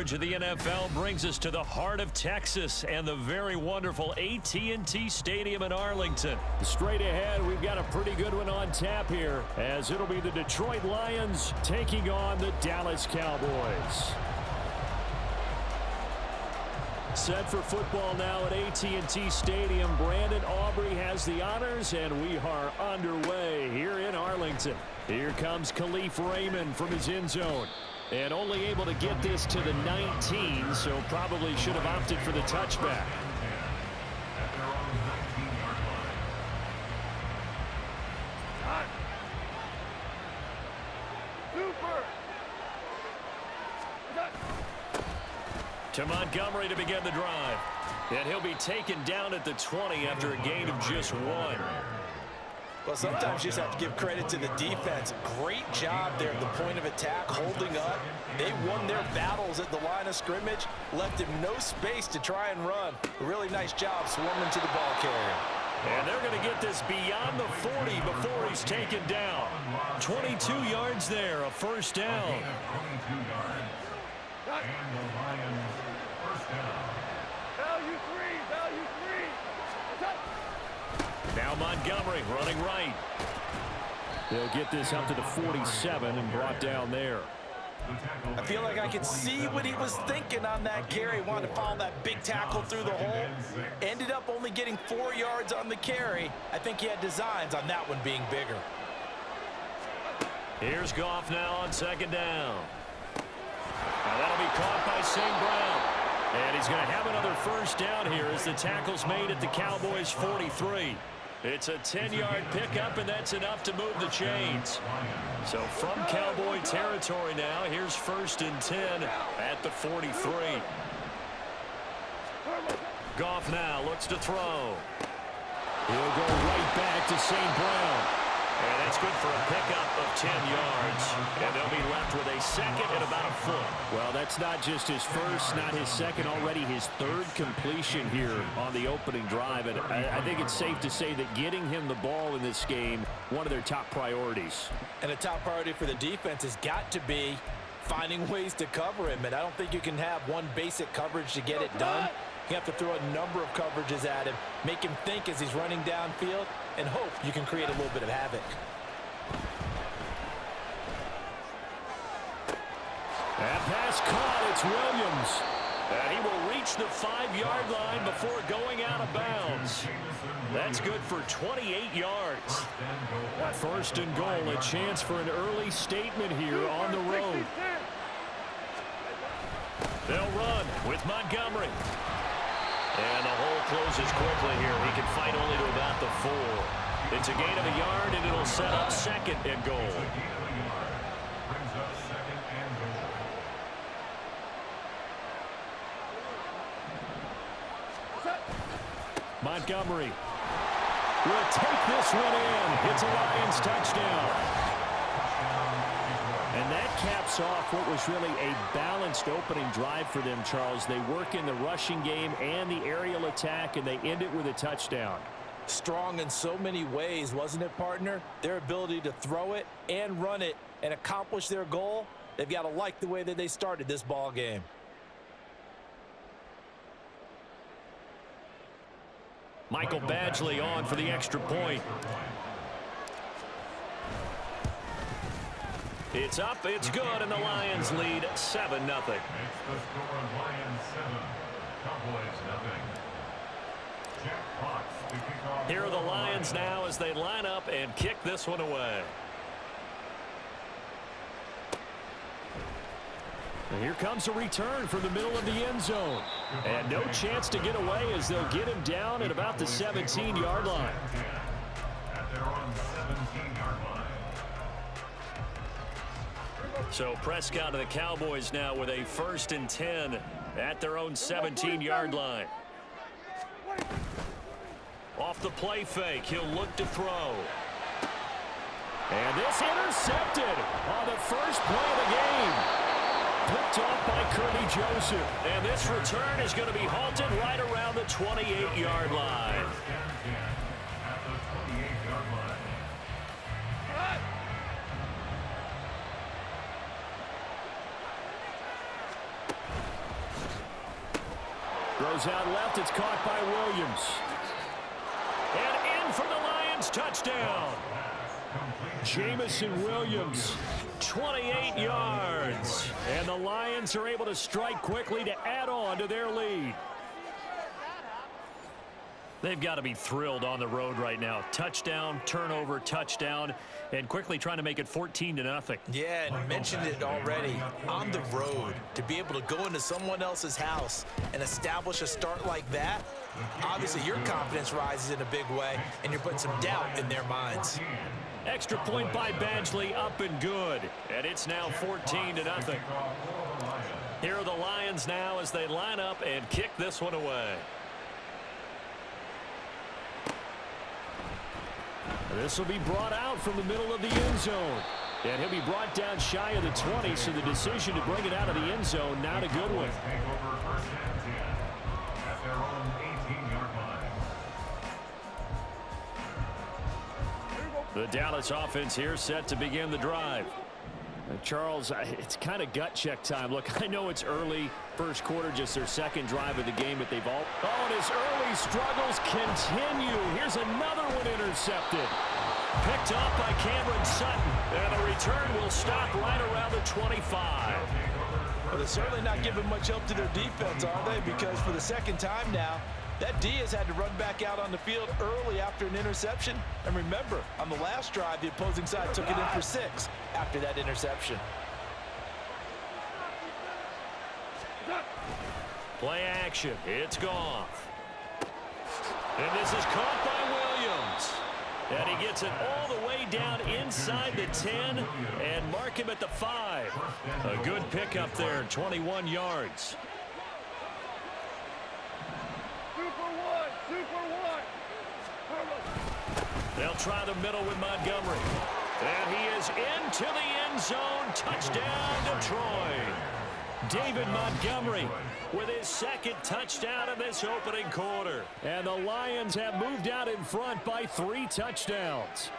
coverage of the NFL brings us to the heart of Texas and the very wonderful AT&T Stadium in Arlington. Straight ahead, we've got a pretty good one on tap here, as it'll be the Detroit Lions taking on the Dallas Cowboys. Set for football now at AT&T Stadium. Brandon Aubrey has the honors, and we are underway here in Arlington. Here comes Khalif Raymond from his end zone. And only able to get this to the 19, so probably should have opted for the touchback. To Montgomery to begin the drive. And he'll be taken down at the 20 after a gain of just 1. Well, sometimes you just have to give credit to the defense. Great job there at the point of attack, holding up. They won their battles at the line of scrimmage, left him no space to try and run. A really nice job swarming to the ball carrier. And they're going to get this beyond the 40 before he's taken down. 22 yards there, a first down. And the Lions first down. Value three. Now Montgomery running right. They'll get this up to the 47 and brought down there. I feel like I could see what he was thinking on that carry. Wanted to follow that big tackle through the hole. Ended up only getting 4 yards on the carry. I think he had designs on that one being bigger. Here's Goff now on second down. Now that'll be caught by St. Brown. And he's going to have another first down here as the tackle's made at the Cowboys' 43. It's a 10-yard pickup, and that's enough to move the chains. So from Cowboy territory now, here's 1st and 10 at the 43. Goff now looks to throw. He'll go right back to St. Brown. And that's good for a pickup of 10 yards. And they'll be left with a second and about a foot. Well, that's not just his first, not his second, already his 3rd completion here on the opening drive. And I think it's safe to say that getting him the ball in this game, one of their top priorities. And a top priority for the defense has got to be finding ways to cover him. And I don't think you can have one basic coverage to get it done. You have to throw a number of coverages at him, make him think as he's running downfield, and hope you can create a little bit of havoc. That pass caught. It's Williams. And he will reach the 5-yard line before going out of bounds. That's good for 28 yards. 1st and goal, a chance for an early statement here on the road. They'll run with Montgomery. And the hole closes quickly here. He can fight only to about the 4. It's a gain of a yard, and it'll set up 2nd and goal. Montgomery will take this one in. It's a Lions touchdown. And that caps off what was really a balanced opening drive for them, Charles. They work in the rushing game and the aerial attack, and they end it with a touchdown. Strong in so many ways, wasn't it, partner? Their ability to throw it and run it and accomplish their goal, they've got to like the way that they started this ball game. Michael Badgley on for the extra point. It's up, it's good, and the Lions lead 7-0. It's the score on Lions 7, Cowboys 0. Jack Fox to kick off. Here are the Lions now as they line up and kick this one away. And here comes a return from the middle of the end zone. And no chance to get away as they'll get him down at about the 17-yard line. At their own 17-yard line. So Prescott and the Cowboys now with a 1st and 10 at their own 17-yard line. Off the play fake, he'll look to throw. And this intercepted on the first play of the game. Picked off by Kirby Joseph. And this return is going to be halted right around the 28-yard line. At the 28-yard line. Throws out left. It's caught by Williams. And in for the Lions. Touchdown. Jamison Williams, 28 yards. And the Lions are able to strike quickly to add on to their lead. They've got to be thrilled on the road right now. Touchdown, turnover, touchdown, and quickly trying to make it 14-0. Yeah, and mentioned it already. On the road, to be able to go into someone else's house and establish a start like that, obviously your confidence rises in a big way, and you're putting some doubt in their minds. Extra point by Badgley, up and good. And it's now 14-0. Here are the Lions now as they line up and kick this one away. This will be brought out from the middle of the end zone. And he'll be brought down shy of the 20, so the decision to bring it out of the end zone, not a good one. The Dallas offense here set to begin the drive. Charles, it's kind of gut check time. Look, I know it's early, first quarter, just their second drive of the game, but they've all... Oh, and his early struggles continue. Here's another one intercepted. Picked off by Cameron Sutton. And the return will stop right around the 25. Well, they're certainly not giving much help to their defense, are they? Because for the second time now, that Diaz had to run back out on the field early after an interception. And remember, on the last drive, the opposing side took it in for 6 after that interception. Play action. It's Goff. And this is caught by Williams. And he gets it all the way down inside the 10 and mark him at the 5. A good pickup there, 21 yards. They'll try the middle with Montgomery. And he is into the end zone. Touchdown, Detroit. David Montgomery with his second touchdown in this opening quarter. And the Lions have moved out in front by 3 touchdowns.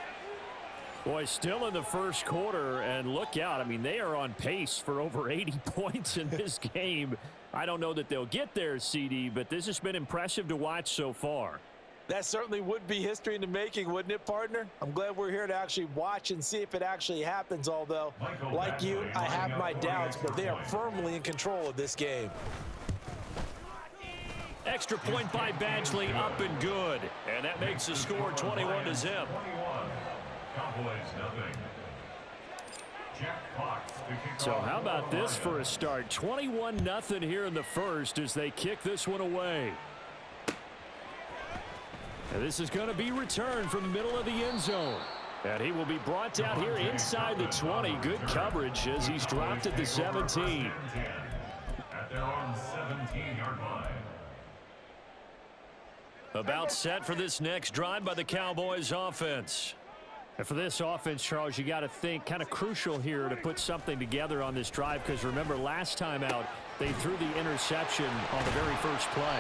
Boy, still in the first quarter, and look out. I mean, they are on pace for over 80 points in this game. I don't know that they'll get there, CD, but this has been impressive to watch so far. That certainly would be history in the making, wouldn't it, partner? I'm glad we're here to actually watch and see if it actually happens, although, like you, I have my doubts, but they are firmly in control of this game. Extra point by Badgley, up and good. And that makes the score 21-0. Cowboys nothing. Jack Fox to kick So off. how about this for a start? 21-0 here in the first as they kick this one away. And this is going to be returned from the middle of the end zone. And he will be brought down here inside the 20. Good coverage as he's dropped at the 17. At their own 17-yard line. About set for this next drive by the Cowboys offense. And for this offense, Charles, you got to think kind of crucial here to put something together on this drive, because remember last time out they threw the interception on the very first play.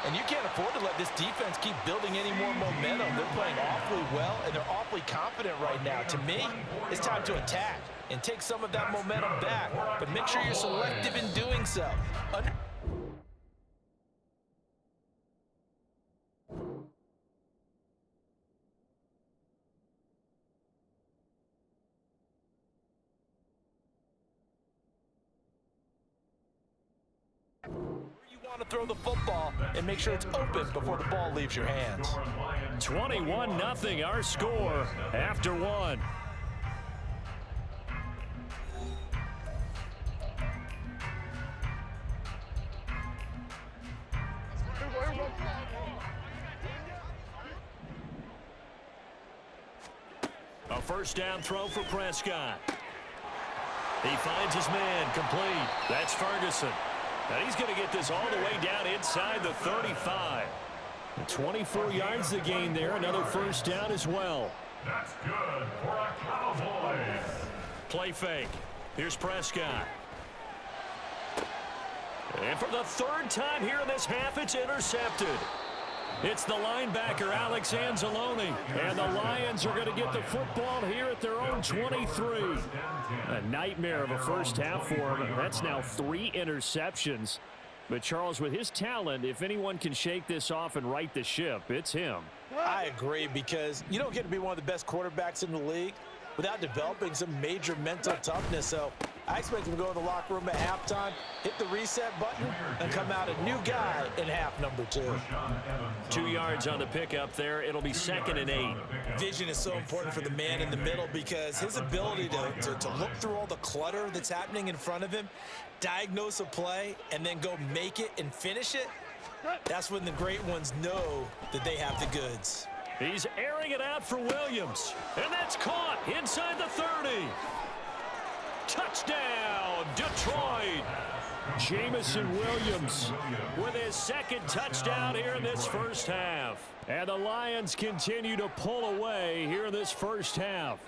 And you can't afford to let this defense keep building any more momentum. They're playing awfully well, and they're awfully confident right now. To me, it's time to attack and take some of that momentum back. But make sure you're selective in doing so. To throw the football and make sure it's open before the ball leaves your hands. 21-0 our score after 1. A first down throw for Prescott. He finds his man complete. That's Ferguson. And he's going to get this all the way down inside the 35. 24 yards the gain there. Another first down as well. That's good for a Cowboys. Play fake. Here's Prescott. And for the third time here in this half, it's intercepted. It's the linebacker, Alex Anzalone. And the Lions are going to get the football here at their own 23. A nightmare of a first half for them. That's now 3 interceptions. But, Charles, with his talent, if anyone can shake this off and right the ship, it's him. I agree, because you don't get to be one of the best quarterbacks in the league without developing some major mental toughness. So I expect him to go in the locker room at halftime, hit the reset button, and come out a new guy in half number 2. 2 yards on the pickup there. It'll be 2nd and 8. Vision is so important for the man in the middle, because his ability to look through all the clutter that's happening in front of him, diagnose a play, and then go make it and finish it, that's when the great ones know that they have the goods. He's airing it out for Williams. And that's caught inside the 30. Touchdown, Detroit. Jamison Williams with his 2nd touchdown here in this first half. And the Lions continue to pull away here in this first half.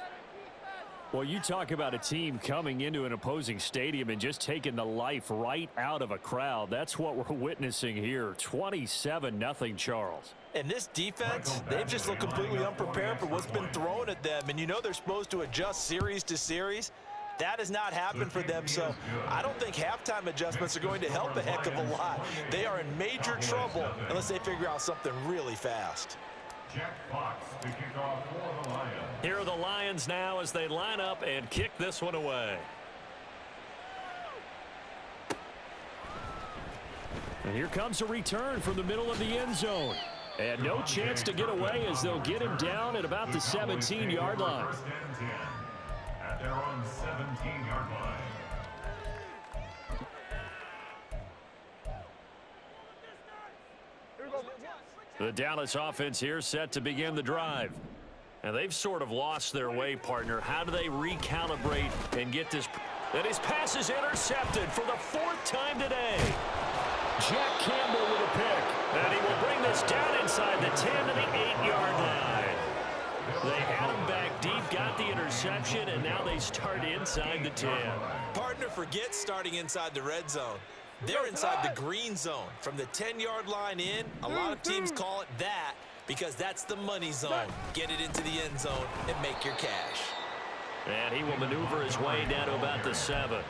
Well, you talk about a team coming into an opposing stadium and just taking the life right out of a crowd. That's what we're witnessing here. 27-0, Charles. And this defense, they've just looked completely unprepared for what's been thrown at them. And you know they're supposed to adjust series to series. That has not happened for them, so I don't think halftime adjustments are going to help a heck of a lot. They are in major trouble unless they figure out something really fast. Jack Fox to kick off for the Lions. Here are the Lions now as they line up and kick this one away. And here comes a return from the middle of the end zone. And no chance to get away as they'll get him down at about the 17-yard line. 1st and 10 at their own 17-yard line. The Dallas offense here set to begin the drive. And they've sort of lost their way, partner. How do they recalibrate and get this? And his pass is intercepted for the 4th time today. Jack Campbell with a pick. And he will bring this down inside the 10 to the 8-yard line. They had him back deep, got the interception, and now they start inside the 10. Partner, forget starting inside the red zone. They're inside the green zone. From the 10-yard line in, a lot of teams call it that because that's the money zone. Get it into the end zone and make your cash. And he will maneuver his way down to about the 7.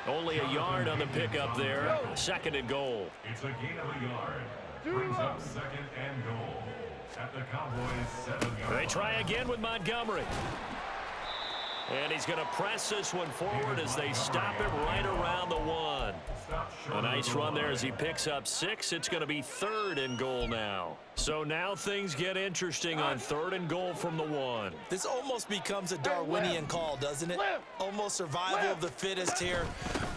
Only a yard on the pickup there. 2nd and goal. It's a gain of a yard. Brings up 2nd and goal at the Cowboys' 7-yard line. They try again with Montgomery. And he's going to press this one forward as they stop him right around the 1. A nice run there as he picks up 6. It's going to be 3rd and goal now. So now things get interesting on 3rd and goal from the 1. This almost becomes a Darwinian call, doesn't it? Almost survival of the fittest here.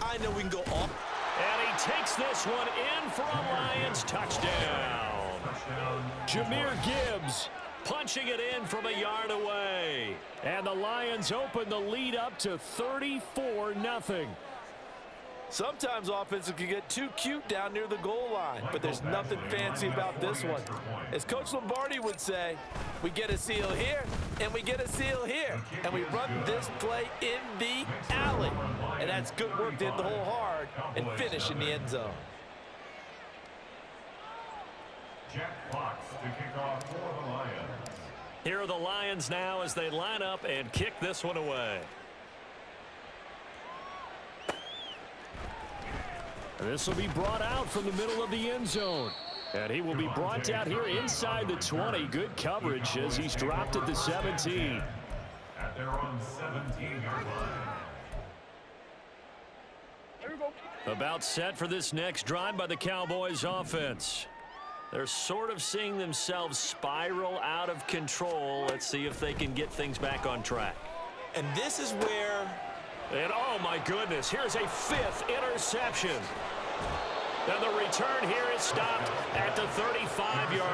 I know we can go off. And he takes this one in for a Lions touchdown. Jahmyr Gibbs punching it in from a yard away. And the Lions open the lead up to 34-0. Sometimes offenses can get too cute down near the goal line, but there's nothing fancy about this one. As Coach Lombardi would say, we get a seal here, and we get a seal here, and we run this play in the alley. And that's good work to hit the hole hard and finish in the end zone. Jack Fox to kick off for the Lions. Here are the Lions now as they line up and kick this one away. This will be brought out from the middle of the end zone. And he will be brought out here inside the 20. Good coverage as he's dropped at the 17. At their own 17-yard line. About set for this next drive by the Cowboys offense. They're sort of seeing themselves spiral out of control. Let's see if they can get things back on track. And this is where... And oh my goodness, here's a 5th interception. And the return here is stopped at the 35-yard